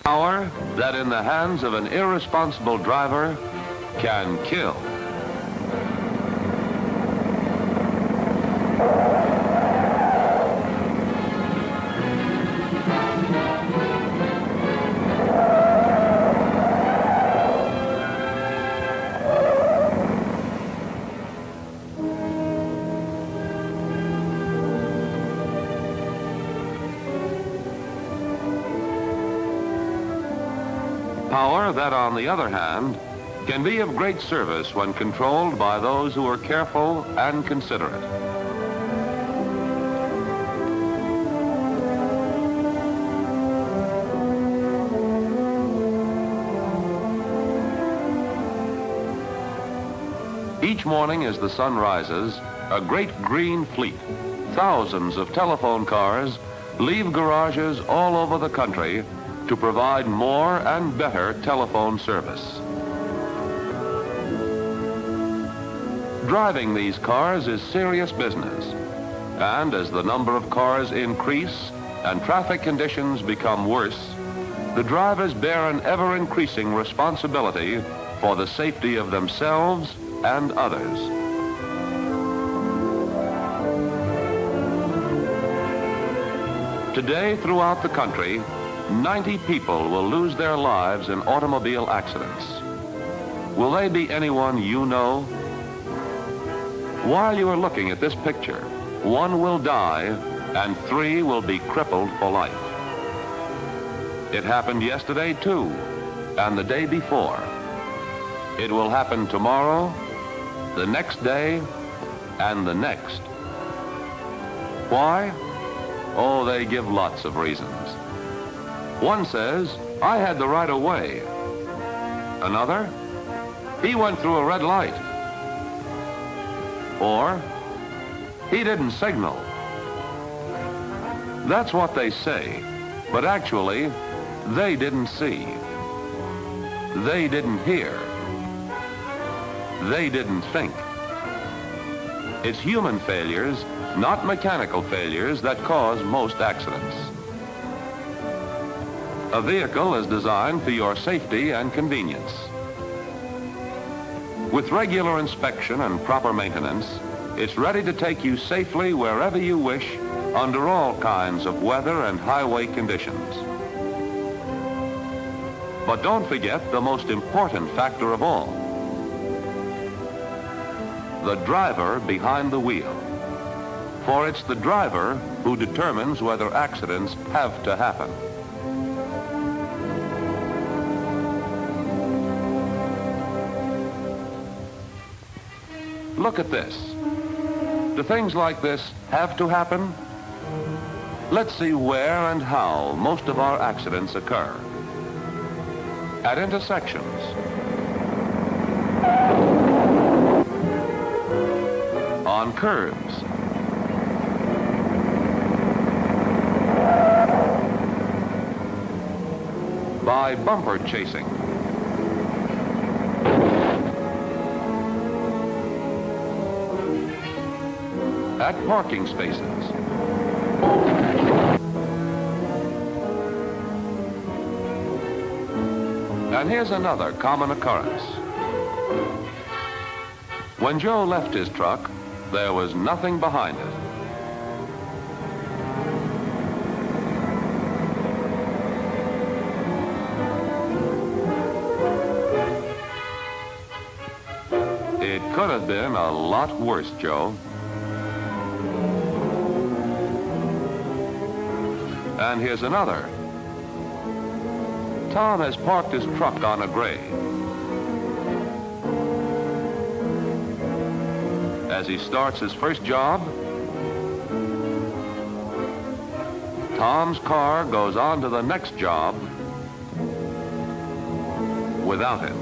Power that in the hands of an irresponsible driver can kill. Power that, on the other hand, can be of great service when controlled by those who are careful and considerate. Each morning as the sun rises, a great green fleet, thousands of telephone cars, leave garages all over the country to provide more and better telephone service. Driving these cars is serious business, and as the number of cars increase and traffic conditions become worse, the drivers bear an ever-increasing responsibility for the safety of themselves and others. Today, throughout the country, 90 people will lose their lives in automobile accidents. Will they be anyone you know? While you are looking at this picture, 1 will die and 3 will be crippled for life. It happened yesterday too, and the day before. It will happen tomorrow, the next day, and the next. Why? Oh, they give lots of reasons. One says, I had the right of way. Another, he went through a red light. Or, he didn't signal. That's what they say, but actually, they didn't see. They didn't hear. They didn't think. It's human failures, not mechanical failures, that cause most accidents. A vehicle is designed for your safety and convenience. With regular inspection and proper maintenance, it's ready to take you safely wherever you wish under all kinds of weather and highway conditions. But don't forget the most important factor of all, the driver behind the wheel. For it's the driver who determines whether accidents have to happen. Look at this. Do things like this have to happen? Let's see where and how most of our accidents occur. At intersections. On curves. By bumper chasing. At parking spaces. And here's another common occurrence. When Joe left his truck, there was nothing behind it. It could have been a lot worse, Joe. And here's another. Tom has parked his truck on a grade. As he starts his first job, Tom's car goes on to the next job without him.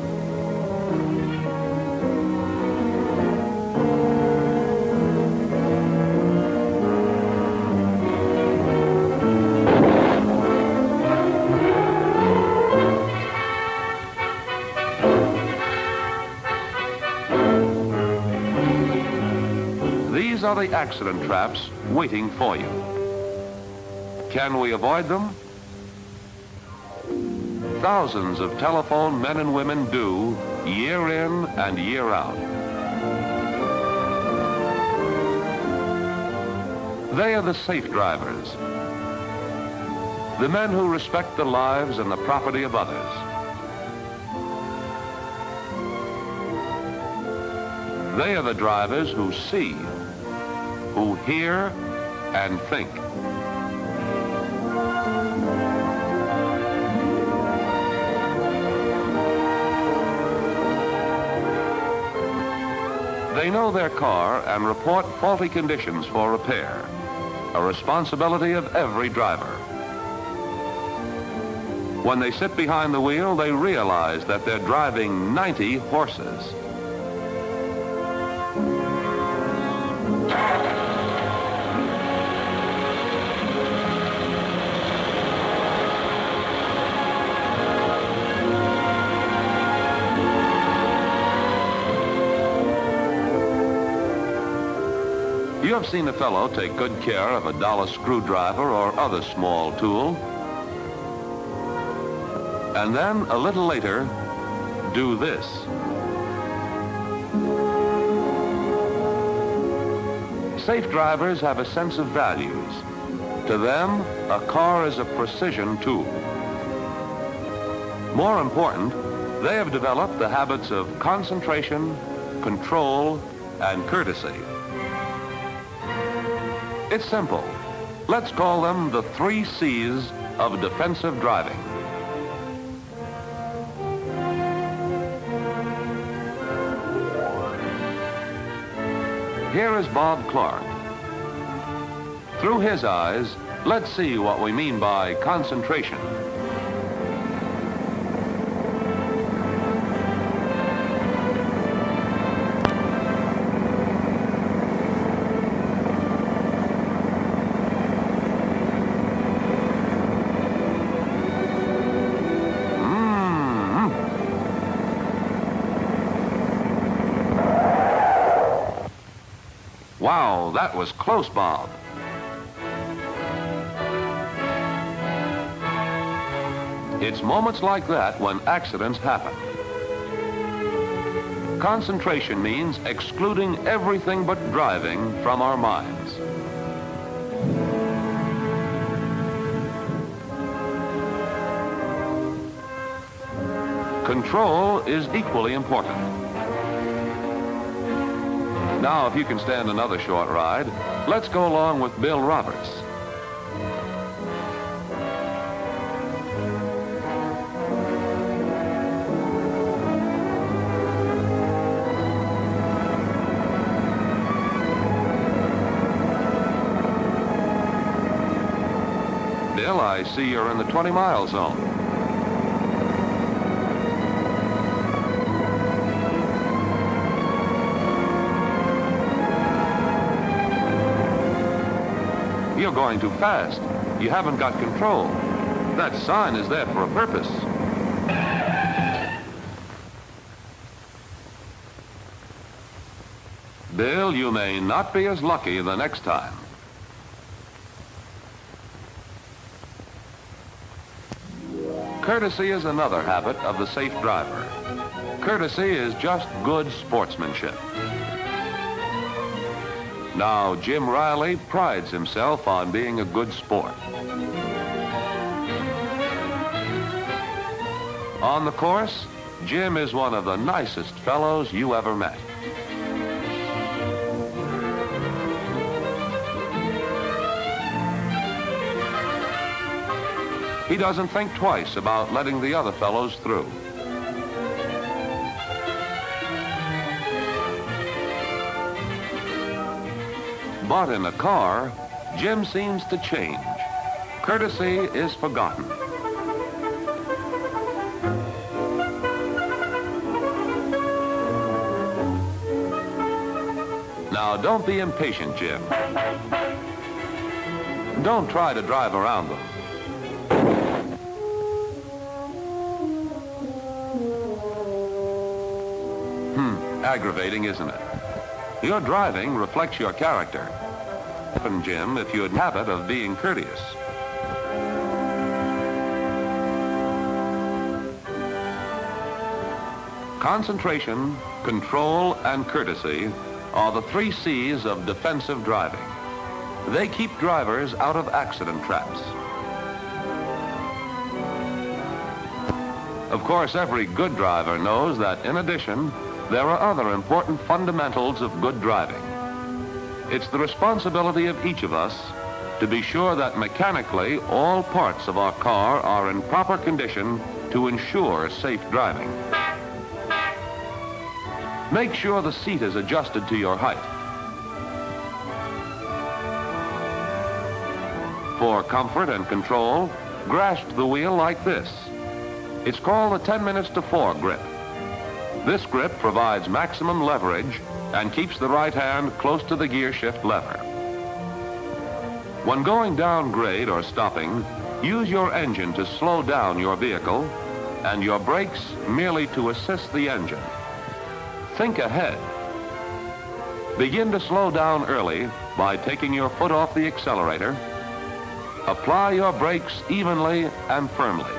These are the accident traps waiting for you. Can we avoid them? thousands of telephone men and women do year in and year out. They are the safe drivers, the men who respect the lives and the property of others. They are the drivers who see, who hear, and think. They know their car and report faulty conditions for repair, a responsibility of every driver. When they sit behind the wheel, they realize that they're driving 90 horses. You have seen a fellow take good care of a dollar screwdriver or other small tool, and then a little later do this. Safe drivers have a sense of values. To them, a car is a precision tool. More important, they have developed the habits of concentration, control, and courtesy. It's simple. Let's call them the 3 C's of defensive driving. Here is Bob Clark. Through his eyes, let's see what we mean by concentration. Wow, that was close, Bob. It's moments like that when accidents happen. Concentration means excluding everything but driving from our minds. Control is equally important. Now, if you can stand another short ride, let's go along with Bill Roberts. Bill, I see you're in the 20-mile zone. You're going too fast. You haven't got control. That sign is there for a purpose. Bill, you may not be as lucky the next time. Courtesy is another habit of the safe driver. Courtesy is just good sportsmanship. Now, Jim Riley prides himself on being a good sport. On the course, Jim is one of the nicest fellows you ever met. He doesn't think twice about letting the other fellows through. But in a car, Jim seems to change. Courtesy is forgotten. Now, don't be impatient, Jim. Don't try to drive around them. Aggravating, isn't it? Your driving reflects your character. And Jim, if you had a habit of being courteous. Concentration, control, and courtesy are the 3 C's of defensive driving. They keep drivers out of accident traps. Of course, every good driver knows that, in addition, there are other important fundamentals of good driving. It's the responsibility of each of us to be sure that mechanically all parts of our car are in proper condition to ensure safe driving. Make sure the seat is adjusted to your height. For comfort and control, grasp the wheel like this. It's called the 10 minutes to 4 grip. This grip provides maximum leverage and keeps the right hand close to the gear shift lever. When going down grade or stopping, use your engine to slow down your vehicle and your brakes merely to assist the engine. Think ahead. Begin to slow down early by taking your foot off the accelerator. Apply your brakes evenly and firmly.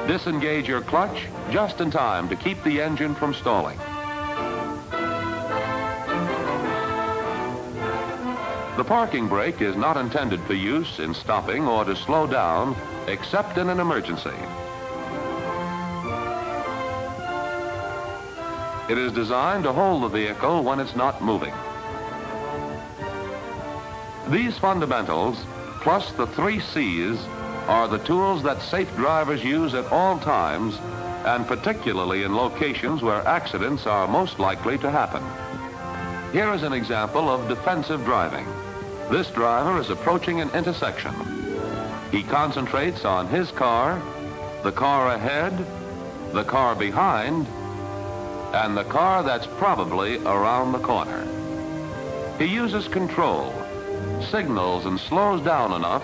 Disengage your clutch just in time to keep the engine from stalling. The parking brake is not intended for use in stopping or to slow down except in an emergency. It is designed to hold the vehicle when it's not moving. These fundamentals, plus the 3 C's, are the tools that safe drivers use at all times, and particularly in locations where accidents are most likely to happen. Here is an example of defensive driving. This driver is approaching an intersection. He concentrates on his car, the car ahead, the car behind, and the car that's probably around the corner. He uses control, signals, and slows down enough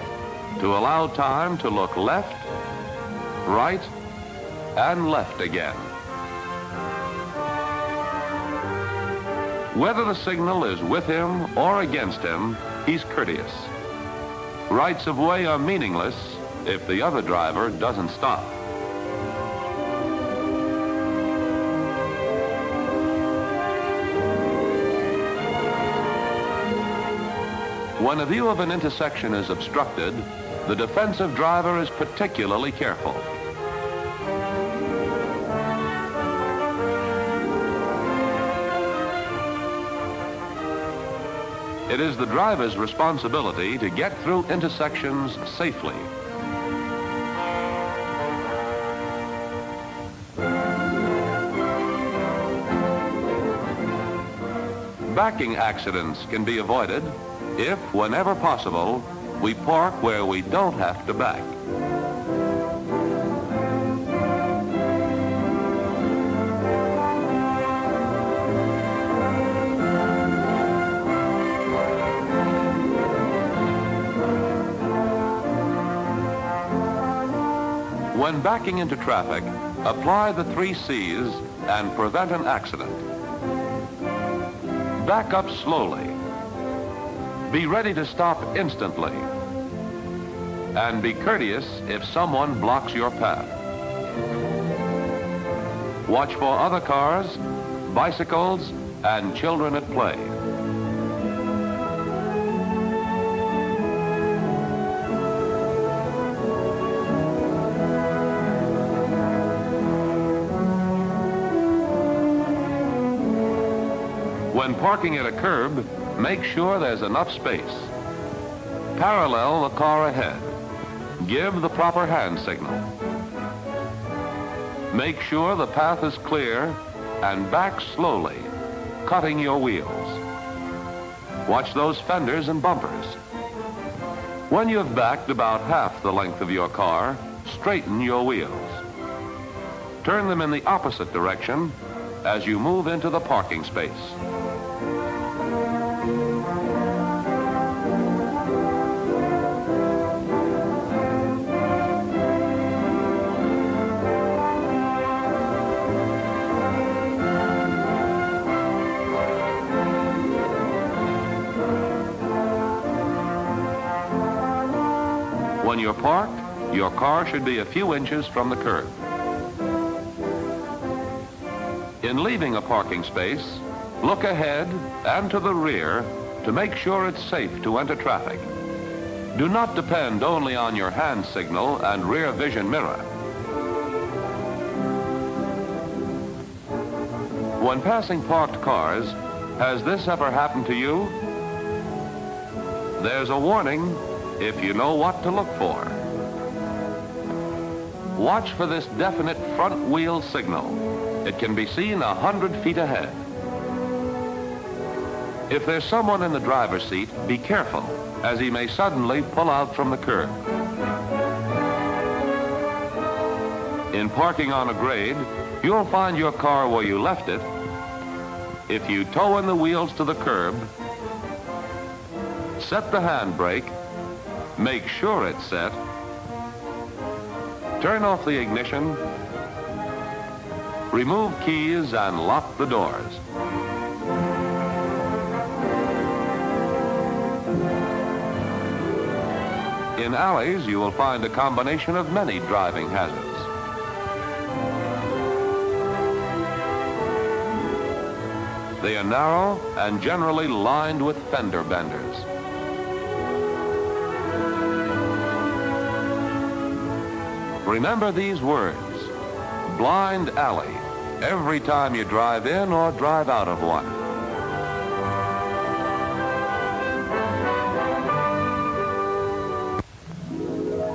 to allow time to look left, right, and left again. Whether the signal is with him or against him, he's courteous. Rights of way are meaningless if the other driver doesn't stop. When a view of an intersection is obstructed, the defensive driver is particularly careful. It is the driver's responsibility to get through intersections safely. Backing accidents can be avoided if, whenever possible, we park where we don't have to back. When backing into traffic, apply the 3 C's and prevent an accident. Back up slowly. Be ready to stop instantly. And be courteous if someone blocks your path. Watch for other cars, bicycles, and children at play. When parking at a curb, make sure there's enough space. Parallel the car ahead. Give the proper hand signal. Make sure the path is clear and back slowly, cutting your wheels. Watch those fenders and bumpers. When you've backed about half the length of your car, straighten your wheels. Turn them in the opposite direction as you move into the parking space. When you're parked, your car should be a few inches from the curb. In leaving a parking space, look ahead and to the rear to make sure it's safe to enter traffic. Do not depend only on your hand signal and rear vision mirror. When passing parked cars, has this ever happened to you? There's a warning if you know what to look for. Watch for this definite front wheel signal. It can be seen 100 feet ahead. If there's someone in the driver's seat, be careful, as he may suddenly pull out from the curb. In parking on a grade, you'll find your car where you left it. If you toe in the wheels to the curb, set the handbrake, make sure it's set, turn off the ignition, remove keys and lock the doors. In alleys, you will find a combination of many driving hazards. They are narrow and generally lined with fender benders. Remember these words, blind alley, every time you drive in or drive out of one.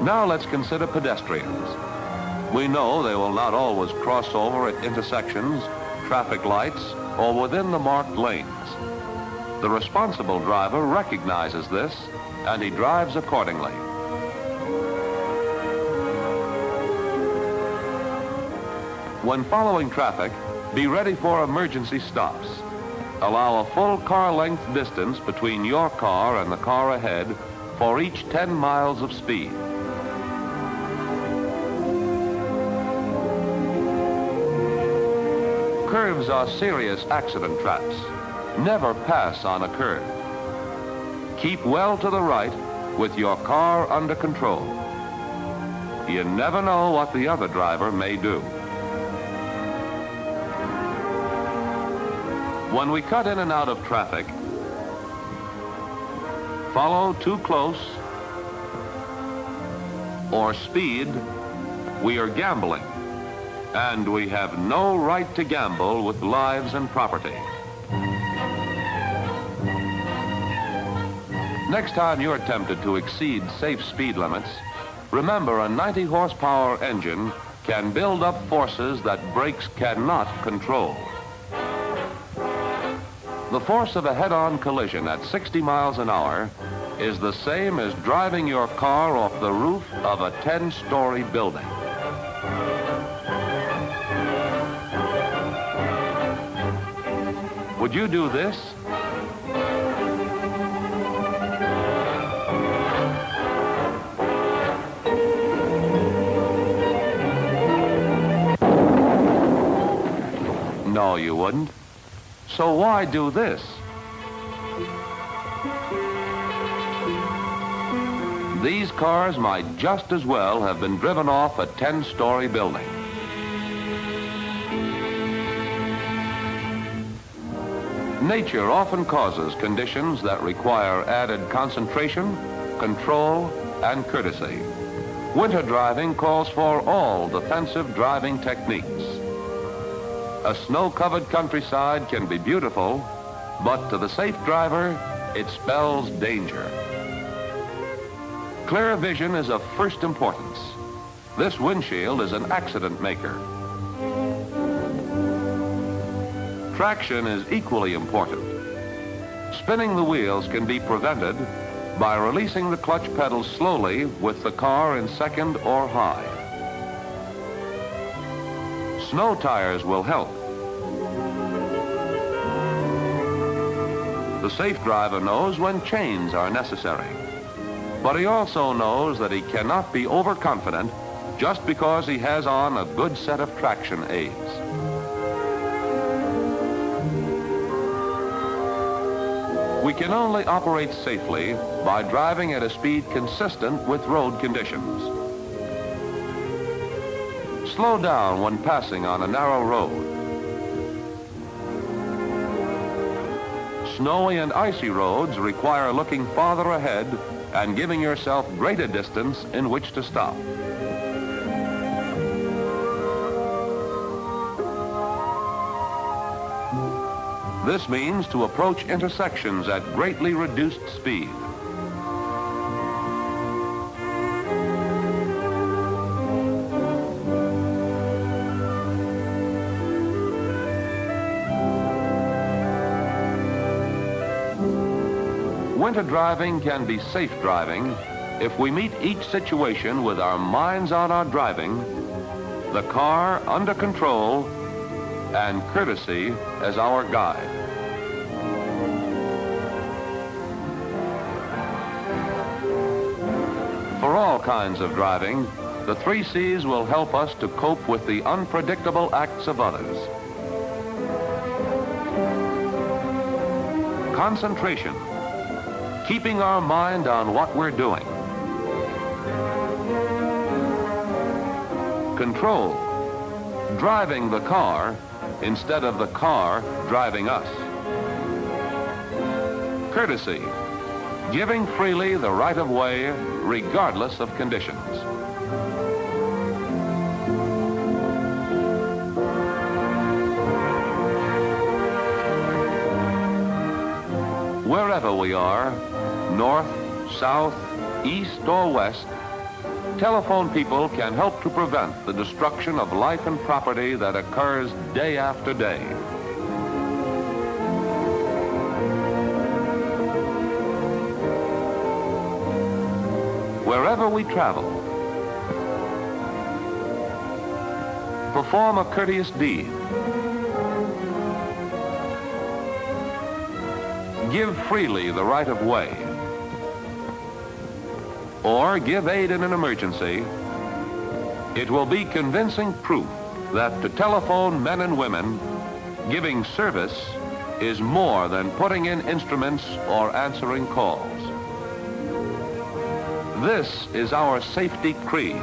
Now let's consider pedestrians. We know they will not always cross over at intersections, traffic lights, or within the marked lanes. The responsible driver recognizes this, and he drives accordingly. When following traffic, be ready for emergency stops. Allow a full car length distance between your car and the car ahead for each 10 miles of speed. Curves are serious accident traps. Never pass on a curve. Keep well to the right with your car under control. You never know what the other driver may do. When we cut in and out of traffic, follow too close, or speed, we are gambling. And we have no right to gamble with lives and property. Next time you're tempted to exceed safe speed limits, remember a 90 horsepower engine can build up forces that brakes cannot control. The force of a head-on collision at 60 miles an hour is the same as driving your car off the roof of a 10-story building. Would you do this? No, you wouldn't. So why do this? These cars might just as well have been driven off a 10-story building. Nature often causes conditions that require added concentration, control, and courtesy. Winter driving calls for all defensive driving techniques. A snow-covered countryside can be beautiful, but to the safe driver, it spells danger. Clear vision is of first importance. This windshield is an accident maker. Traction is equally important. Spinning the wheels can be prevented by releasing the clutch pedal slowly with the car in second or high. Snow tires will help. The safe driver knows when chains are necessary, but he also knows that he cannot be overconfident just because he has on a good set of traction aids. We can only operate safely by driving at a speed consistent with road conditions. Slow down when passing on a narrow road. Snowy and icy roads require looking farther ahead and giving yourself greater distance in which to stop. This means to approach intersections at greatly reduced speed. Winter driving can be safe driving if we meet each situation with our minds on our driving, the car under control, and courtesy as our guide. For all kinds of driving, the 3 C's will help us to cope with the unpredictable acts of others. Concentration, keeping our mind on what we're doing. Control, driving the car instead of the car driving us. Courtesy, giving freely the right of way regardless of conditions. Wherever we are, north, south, east, or west, telephone people can help to prevent the destruction of life and property that occurs day after day. Wherever we travel, perform a courteous deed. Give freely the right of way, or give aid in an emergency. It will be convincing proof that to telephone men and women, giving service is more than putting in instruments or answering calls. This is our safety creed.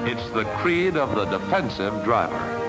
It's the creed of the defensive driver.